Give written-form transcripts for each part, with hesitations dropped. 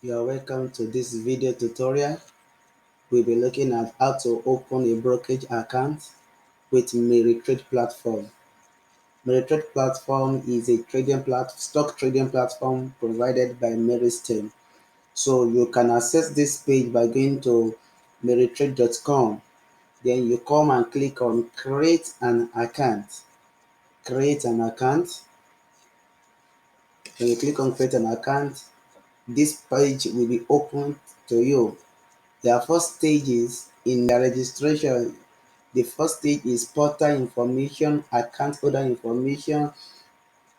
You are welcome to this video tutorial. We'll be looking at how to open a brokerage account with Meritrade platform. Meritrade platform is a stock trading platform provided by Meritrade. So you can access this page by going to meritrade.com. Then you come and click on create an account. Create an account. When you click on create an account, this page will be opened to you. There are four stages in the registration. The first stage is portal information, account holder information,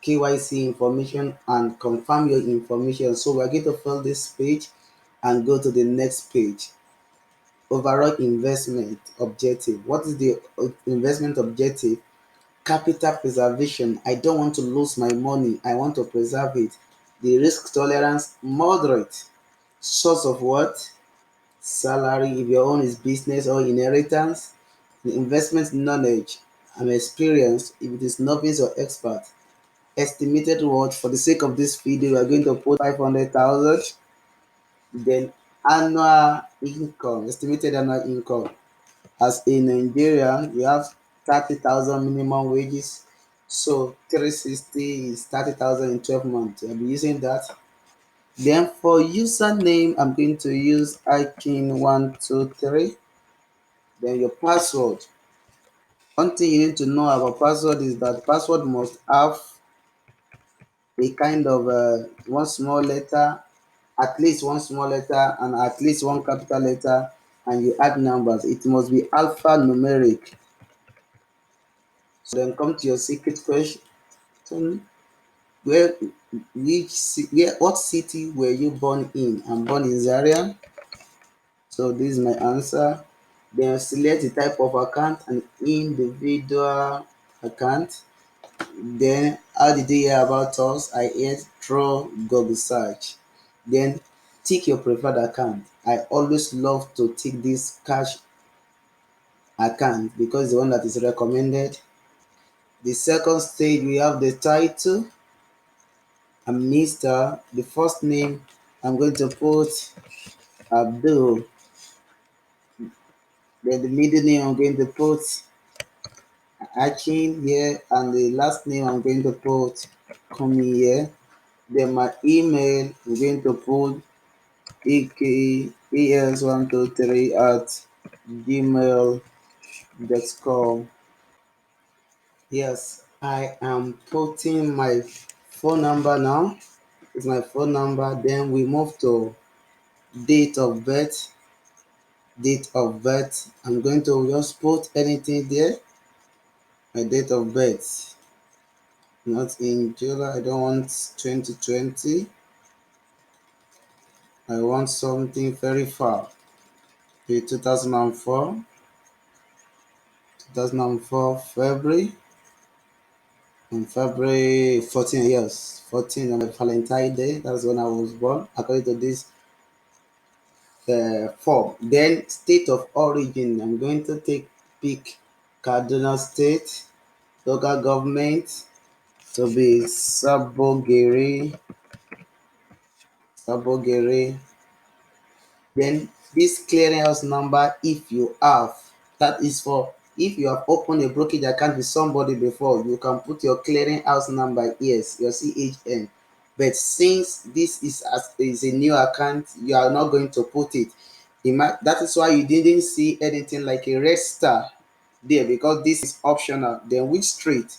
KYC information, and confirm your information. So we're going to fill this page and go to the next page. Overall investment objective. What is the investment objective? Capital preservation. I don't want to lose my money. I want to preserve it. The risk tolerance, moderate. Source of what? Salary if your own is business or inheritance. The investment knowledge and experience if it is novice or expert. Estimated what? For the sake of this video, we are going to put 500,000. Then annual income, estimated annual income. As in Nigeria, we have 30,000 minimum wages. So 360 is 30,000 in 12 months. I'll be using that. Then for username, I'm going to use ikin123. Then your password. One thing you need to know about password is that password must have a kind of one small letter, at least one small letter, and at least one capital letter, and you add numbers. It must be alphanumeric. So then come to your secret question. Where, what city were you born in? I'm born in Zaria. So this is my answer. Then select the type of account, an individual account. Then how did you hear about us? I heard through Google search. Then tick your preferred account. I always love to tick this cash account because the one that is recommended. The second stage we have the title. I'm Mr. The first name I'm going to put Abdul. Then the middle name I'm going to put Achin here, and the last name I'm going to put Kumi here. Then my email I'm going to put eks123 at gmail.com. Yes, I am putting my phone number now. It's my phone number. Then we move to date of birth. Date of birth. I'm going to just put anything there. My date of birth. Not in July. I don't want 2020. I want something very far. The 2004. 2004 February. On February 14, yes, 14 on Valentine's Day. That's when I was born, according to this form. Then state of origin. I'm going to pick Kaduna State, local government to be Sabogere. Then this clearinghouse number, if you have, that is for if you have opened a brokerage account with somebody before, you can put your clearinghouse number, yes, your CHN. But since this is a new account, you are not going to put it. That is why you didn't see anything like a red star there, because this is optional. Then which street?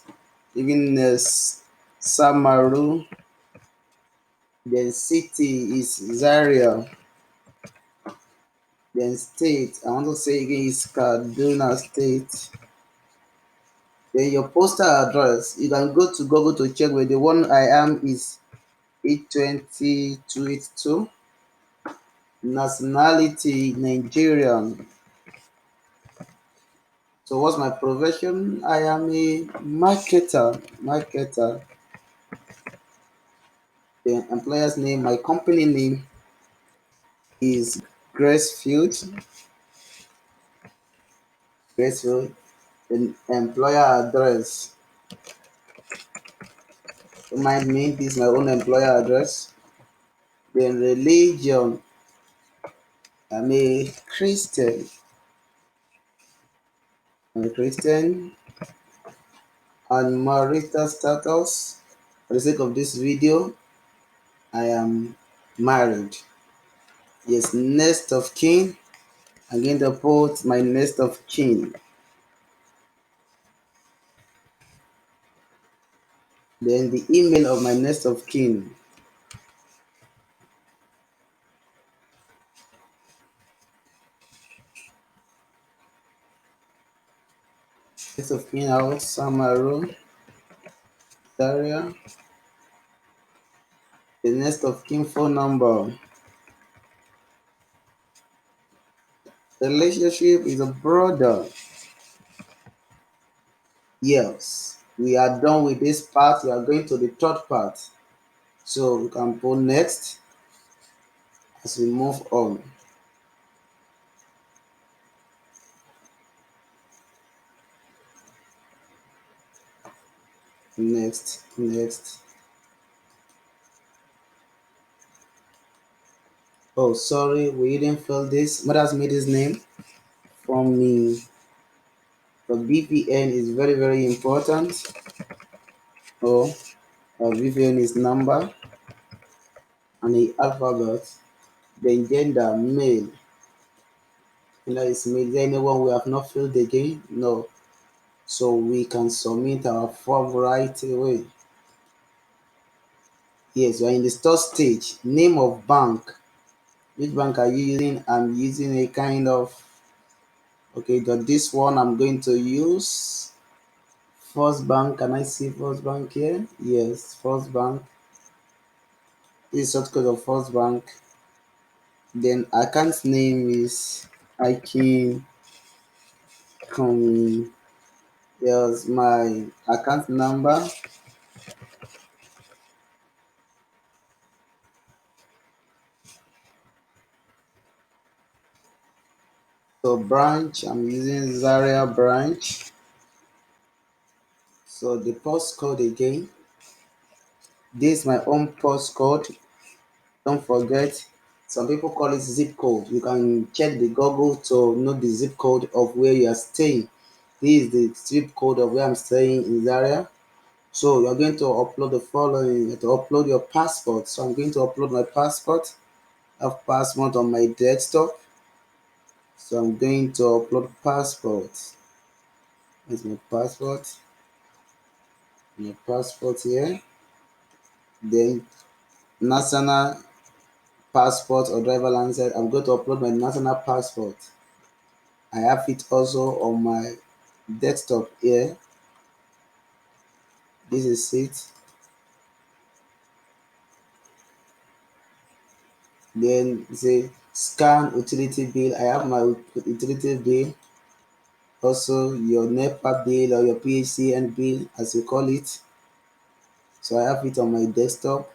Even Samaru. Then city is Zaria. Then state, I want to say again, is Kaduna State. Then your postal address, you can go to Google to check where the one I am is 820 Nationality Nigerian. So what's my profession? I am a marketer. The employer's name, my company name is Gracefield. Gracefield. The employer address. Remind me, this is my own employer address. Then religion, I'm a Christian. I'm a Christian. And marital status, for the sake of this video, I am married. Yes, next of kin. I'm going to put my next of kin. Then the email of my next of kin. Next of kin out, Samaru, Daria. The next of kin phone number. The relationship is a brother. Yes, we are done with this part. We are going to the third part. So we can put next as we move on. Next. Oh, sorry, we didn't fill this. Mother's made his name from me. The VPN is very, very important. Oh, VPN is number and the alphabet. Then gender, male. Is male. Is there anyone we have not filled again? No. So we can submit our form right away. Yes, we are in the third stage. Name of bank. Which bank are you using? I'm using a kind of, okay, this one I'm going to use First Bank. Can I see First Bank here? Yes, First Bank. This is short code of First Bank. Then account name is Iking Kumi. Here's my account number. So branch, I'm using Zaria branch. So the postcode again. This is my own postcode. Don't forget, some people call it zip code. You can check the Google to know the zip code of where you are staying. This is the zip code of where I'm staying in Zaria. So you're going to upload the following. You have to upload your passport. So I'm going to upload my passport. I have passport on my desktop. So I'm going to upload passport. Here's my passport. My passport here. Then national passport or driver license. I'm going to upload my national passport. I have it also on my desktop here. This is it. Then say scan utility bill. I have my utility bill. Also your NEPA bill or your PHCN bill as you call it. So I have it on my desktop.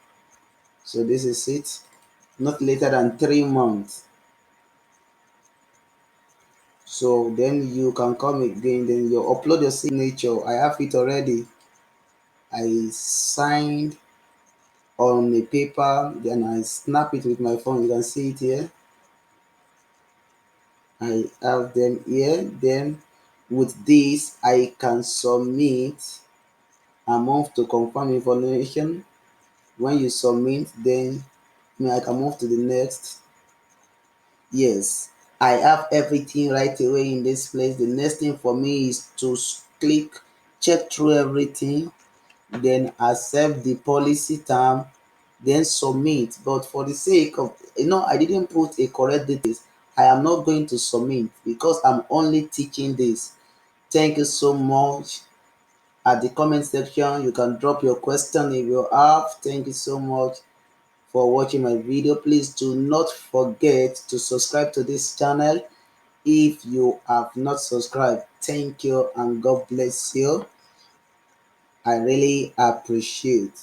So this is it. Not later than 3 months. So then you can come again. Then you upload your signature. I have it already. I signed on a paper. Then I snap it with my phone. You can see it here. I have them here. Then with this, I can submit and move to confirm information. When you submit, then I can move to the next. Yes, I have everything right away in this place. The next thing for me is to click, check through everything, then accept the policy term, then submit. But for the sake of, I didn't put a correct details. I am not going to submit because I'm only teaching this. Thank you so much. At the comment section, you can drop your question if you have. Thank you so much for watching my video. Please do not forget to subscribe to this channel if you have not subscribed. Thank you and God bless you. I really appreciate.